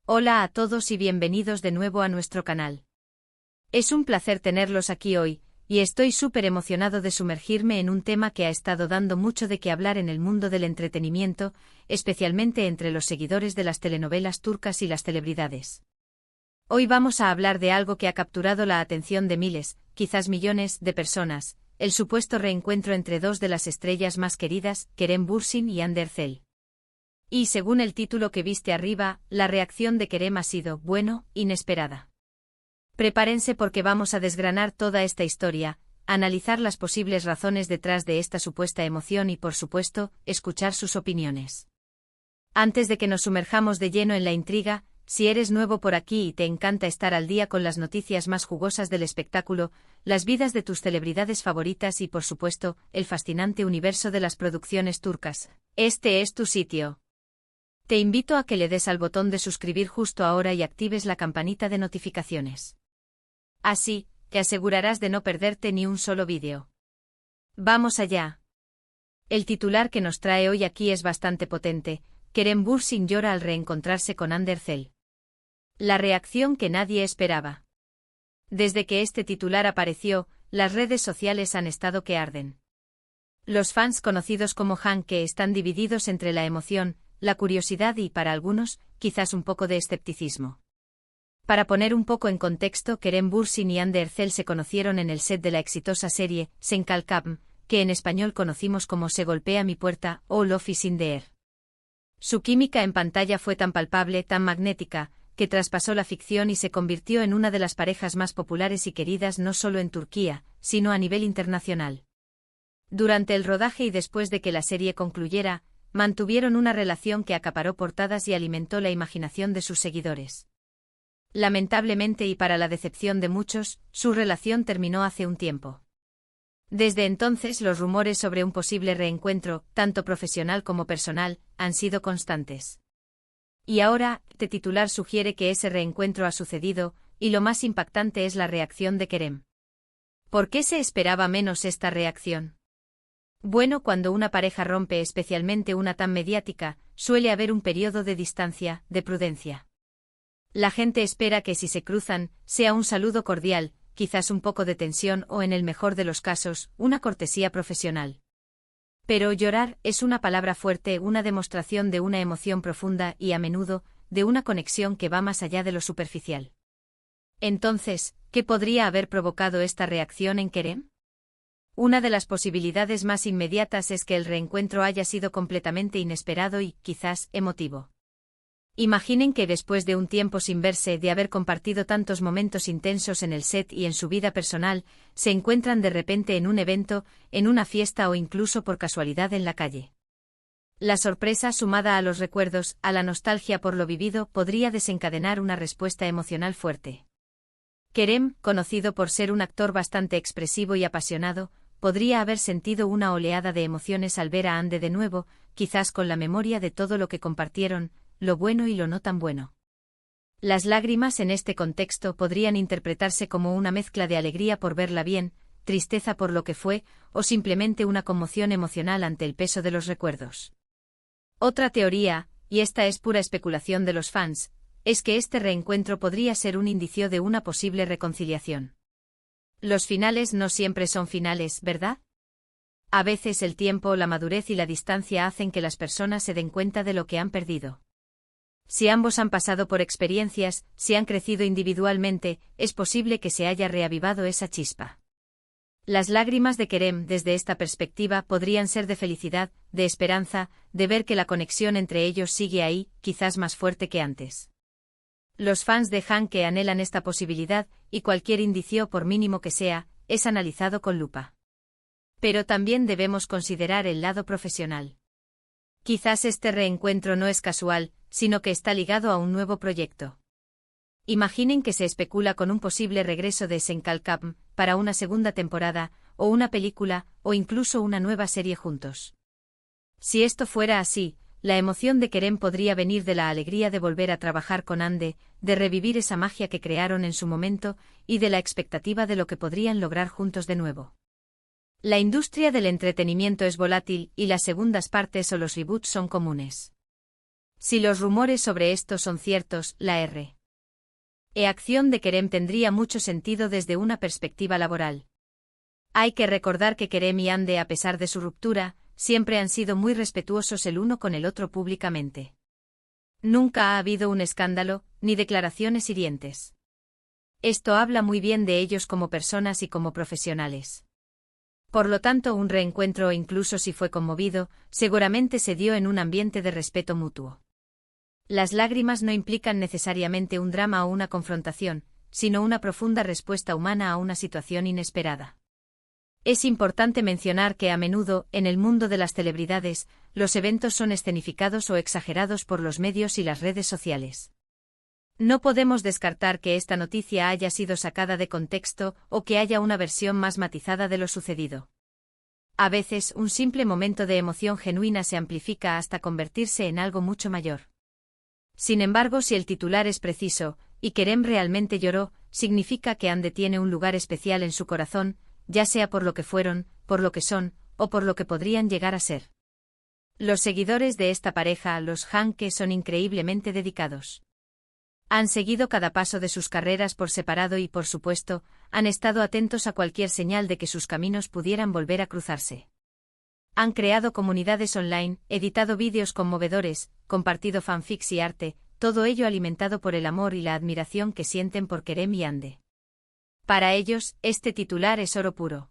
Hola a todos y bienvenidos de nuevo a nuestro canal. Es un placer tenerlos aquí hoy, y estoy súper emocionado de sumergirme en un tema que ha estado dando mucho de qué hablar en el mundo del entretenimiento, especialmente entre los seguidores de las telenovelas turcas y las celebridades. Hoy vamos a hablar de algo que ha capturado la atención de miles, quizás millones, de personas, el supuesto reencuentro entre dos de las estrellas más queridas, Kerem Bürsin y Hande Erçel. Y según el título que viste arriba, la reacción de Kerem ha sido, bueno, inesperada. Prepárense porque vamos a desgranar toda esta historia, analizar las posibles razones detrás de esta supuesta emoción y, por supuesto, escuchar sus opiniones. Antes de que nos sumerjamos de lleno en la intriga, si eres nuevo por aquí y te encanta estar al día con las noticias más jugosas del espectáculo, las vidas de tus celebridades favoritas y, por supuesto, el fascinante universo de las producciones turcas, este es tu sitio. Te invito a que le des al botón de suscribir justo ahora y actives la campanita de notificaciones. Así, te asegurarás de no perderte ni un solo vídeo. ¡Vamos allá! El titular que nos trae hoy aquí es bastante potente. Kerem Bürsin llora al reencontrarse con Hande Erçel. La reacción que nadie esperaba. Desde que este titular apareció, las redes sociales han estado que arden. Los fans conocidos como Hanke están divididos entre la emoción, la curiosidad y, para algunos, quizás un poco de escepticismo. Para poner un poco en contexto, Kerem Bürsin y Hande Erçel se conocieron en el set de la exitosa serie Sen Kalkam, que en español conocimos como Se golpea mi puerta o Love is in the air. Su química en pantalla fue tan palpable, tan magnética, que traspasó la ficción y se convirtió en una de las parejas más populares y queridas no solo en Turquía, sino a nivel internacional. Durante el rodaje y después de que la serie concluyera, mantuvieron una relación que acaparó portadas y alimentó la imaginación de sus seguidores. Lamentablemente y para la decepción de muchos, su relación terminó hace un tiempo. Desde entonces los rumores sobre un posible reencuentro, tanto profesional como personal, han sido constantes. Y ahora, este titular sugiere que ese reencuentro ha sucedido, y lo más impactante es la reacción de Kerem. ¿Por qué se esperaba menos esta reacción? Bueno, cuando una pareja rompe, especialmente una tan mediática, suele haber un periodo de distancia, de prudencia. La gente espera que si se cruzan, sea un saludo cordial, quizás un poco de tensión o, en el mejor de los casos, una cortesía profesional. Pero llorar es una palabra fuerte, una demostración de una emoción profunda y, a menudo, de una conexión que va más allá de lo superficial. Entonces, ¿qué podría haber provocado esta reacción en Kerem? Una de las posibilidades más inmediatas es que el reencuentro haya sido completamente inesperado y, quizás, emotivo. Imaginen que después de un tiempo sin verse, de haber compartido tantos momentos intensos en el set y en su vida personal, se encuentran de repente en un evento, en una fiesta o incluso por casualidad en la calle. La sorpresa, sumada a los recuerdos, a la nostalgia por lo vivido, podría desencadenar una respuesta emocional fuerte. Kerem, conocido por ser un actor bastante expresivo y apasionado, podría haber sentido una oleada de emociones al ver a Hande de nuevo, quizás con la memoria de todo lo que compartieron, lo bueno y lo no tan bueno. Las lágrimas en este contexto podrían interpretarse como una mezcla de alegría por verla bien, tristeza por lo que fue, o simplemente una conmoción emocional ante el peso de los recuerdos. Otra teoría, y esta es pura especulación de los fans, es que este reencuentro podría ser un indicio de una posible reconciliación. Los finales no siempre son finales, ¿verdad? A veces el tiempo, la madurez y la distancia hacen que las personas se den cuenta de lo que han perdido. Si ambos han pasado por experiencias, si han crecido individualmente, es posible que se haya reavivado esa chispa. Las lágrimas de Kerem, desde esta perspectiva, podrían ser de felicidad, de esperanza, de ver que la conexión entre ellos sigue ahí, quizás más fuerte que antes. Los fans de Hanke anhelan esta posibilidad, y cualquier indicio, por mínimo que sea, es analizado con lupa. Pero también debemos considerar el lado profesional. Quizás este reencuentro no es casual, sino que está ligado a un nuevo proyecto. Imaginen que se especula con un posible regreso de Sen Kalkam, para una segunda temporada, o una película, o incluso una nueva serie juntos. Si esto fuera así, la emoción de Kerem podría venir de la alegría de volver a trabajar con Hande, de revivir esa magia que crearon en su momento, y de la expectativa de lo que podrían lograr juntos de nuevo. La industria del entretenimiento es volátil, y las segundas partes o los reboots son comunes. Si los rumores sobre esto son ciertos, la acción de Kerem tendría mucho sentido desde una perspectiva laboral. Hay que recordar que Kerem y Hande, a pesar de su ruptura, siempre han sido muy respetuosos el uno con el otro públicamente. Nunca ha habido un escándalo, ni declaraciones hirientes. Esto habla muy bien de ellos como personas y como profesionales. Por lo tanto, un reencuentro, incluso si fue conmovido, seguramente se dio en un ambiente de respeto mutuo. Las lágrimas no implican necesariamente un drama o una confrontación, sino una profunda respuesta humana a una situación inesperada. Es importante mencionar que a menudo, en el mundo de las celebridades, los eventos son escenificados o exagerados por los medios y las redes sociales. No podemos descartar que esta noticia haya sido sacada de contexto o que haya una versión más matizada de lo sucedido. A veces, un simple momento de emoción genuina se amplifica hasta convertirse en algo mucho mayor. Sin embargo, si el titular es preciso, y Kerem realmente lloró, significa que Hande tiene un lugar especial en su corazón, ya sea por lo que fueron, por lo que son, o por lo que podrían llegar a ser. Los seguidores de esta pareja, los Hanke, son increíblemente dedicados. Han seguido cada paso de sus carreras por separado y, por supuesto, han estado atentos a cualquier señal de que sus caminos pudieran volver a cruzarse. Han creado comunidades online, editado vídeos conmovedores, compartido fanfics y arte, todo ello alimentado por el amor y la admiración que sienten por Kerem y Hande. Para ellos, este titular es oro puro.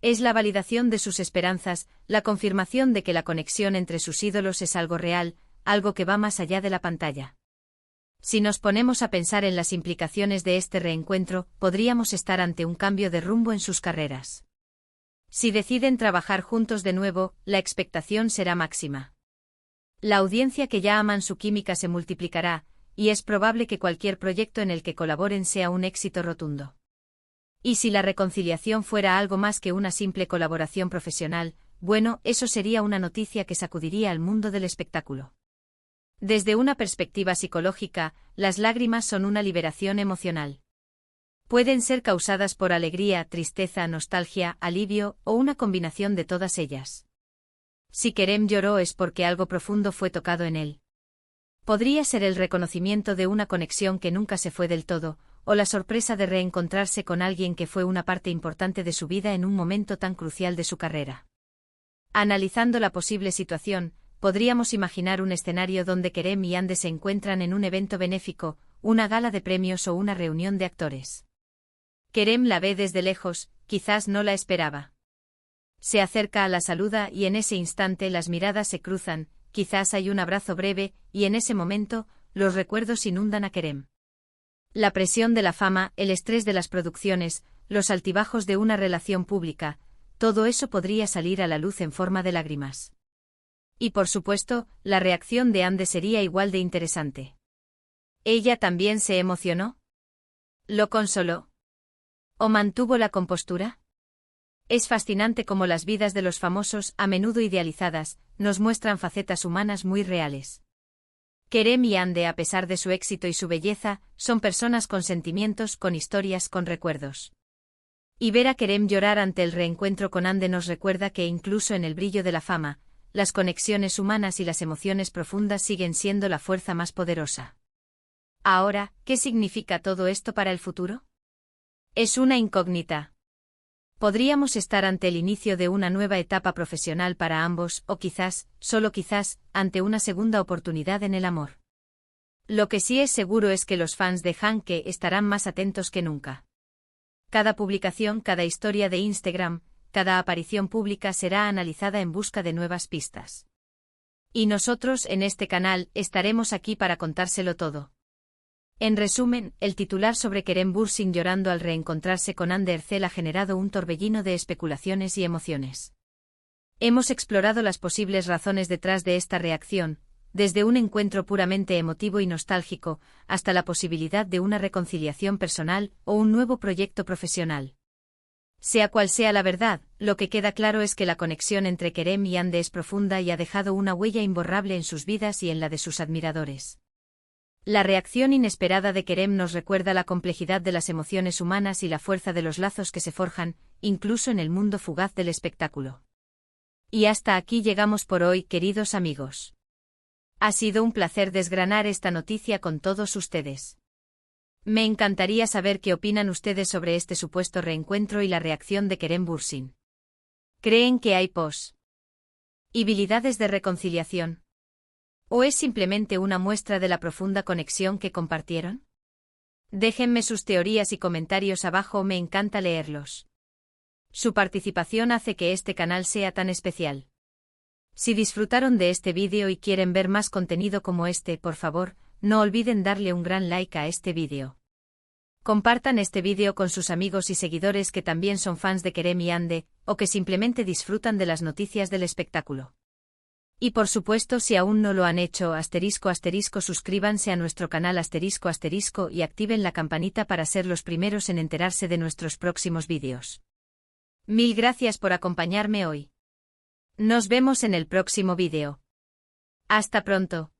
Es la validación de sus esperanzas, la confirmación de que la conexión entre sus ídolos es algo real, algo que va más allá de la pantalla. Si nos ponemos a pensar en las implicaciones de este reencuentro, podríamos estar ante un cambio de rumbo en sus carreras. Si deciden trabajar juntos de nuevo, la expectación será máxima. La audiencia que ya aman su química se multiplicará, y es probable que cualquier proyecto en el que colaboren sea un éxito rotundo. Y si la reconciliación fuera algo más que una simple colaboración profesional, bueno, eso sería una noticia que sacudiría al mundo del espectáculo. Desde una perspectiva psicológica, las lágrimas son una liberación emocional. Pueden ser causadas por alegría, tristeza, nostalgia, alivio o una combinación de todas ellas. Si Kerem lloró es porque algo profundo fue tocado en él. Podría ser el reconocimiento de una conexión que nunca se fue del todo, o la sorpresa de reencontrarse con alguien que fue una parte importante de su vida en un momento tan crucial de su carrera. Analizando la posible situación, podríamos imaginar un escenario donde Kerem y Hande se encuentran en un evento benéfico, una gala de premios o una reunión de actores. Kerem la ve desde lejos, quizás no la esperaba. Se acerca, la saluda y en ese instante las miradas se cruzan, quizás hay un abrazo breve, y en ese momento, los recuerdos inundan a Kerem. La presión de la fama, el estrés de las producciones, los altibajos de una relación pública, todo eso podría salir a la luz en forma de lágrimas. Y por supuesto, la reacción de Hande sería igual de interesante. ¿Ella también se emocionó? ¿Lo consoló? ¿O mantuvo la compostura? Es fascinante cómo las vidas de los famosos, a menudo idealizadas, nos muestran facetas humanas muy reales. Kerem y Hande, a pesar de su éxito y su belleza, son personas con sentimientos, con historias, con recuerdos. Y ver a Kerem llorar ante el reencuentro con Hande nos recuerda que incluso en el brillo de la fama, las conexiones humanas y las emociones profundas siguen siendo la fuerza más poderosa. Ahora, ¿qué significa todo esto para el futuro? Es una incógnita. Podríamos estar ante el inicio de una nueva etapa profesional para ambos, o quizás, solo quizás, ante una segunda oportunidad en el amor. Lo que sí es seguro es que los fans de Hanke estarán más atentos que nunca. Cada publicación, cada historia de Instagram, cada aparición pública será analizada en busca de nuevas pistas. Y nosotros, en este canal, estaremos aquí para contárselo todo. En resumen, el titular sobre Kerem Bürsin llorando al reencontrarse con Hande Erçel ha generado un torbellino de especulaciones y emociones. Hemos explorado las posibles razones detrás de esta reacción, desde un encuentro puramente emotivo y nostálgico, hasta la posibilidad de una reconciliación personal o un nuevo proyecto profesional. Sea cual sea la verdad, lo que queda claro es que la conexión entre Kerem y Hande es profunda y ha dejado una huella imborrable en sus vidas y en la de sus admiradores. La reacción inesperada de Kerem nos recuerda la complejidad de las emociones humanas y la fuerza de los lazos que se forjan, incluso en el mundo fugaz del espectáculo. Y hasta aquí llegamos por hoy, queridos amigos. Ha sido un placer desgranar esta noticia con todos ustedes. Me encantaría saber qué opinan ustedes sobre este supuesto reencuentro y la reacción de Kerem Bürsin. ¿Creen que hay posibilidades de reconciliación? ¿O es simplemente una muestra de la profunda conexión que compartieron? Déjenme sus teorías y comentarios abajo, me encanta leerlos. Su participación hace que este canal sea tan especial. Si disfrutaron de este vídeo y quieren ver más contenido como este, por favor, no olviden darle un gran like a este vídeo. Compartan este vídeo con sus amigos y seguidores que también son fans de Kerem y Hande, o que simplemente disfrutan de las noticias del espectáculo. Y por supuesto, si aún no lo han hecho, ***, suscríbanse a nuestro canal *** y activen la campanita para ser los primeros en enterarse de nuestros próximos vídeos. Mil gracias por acompañarme hoy. Nos vemos en el próximo vídeo. Hasta pronto.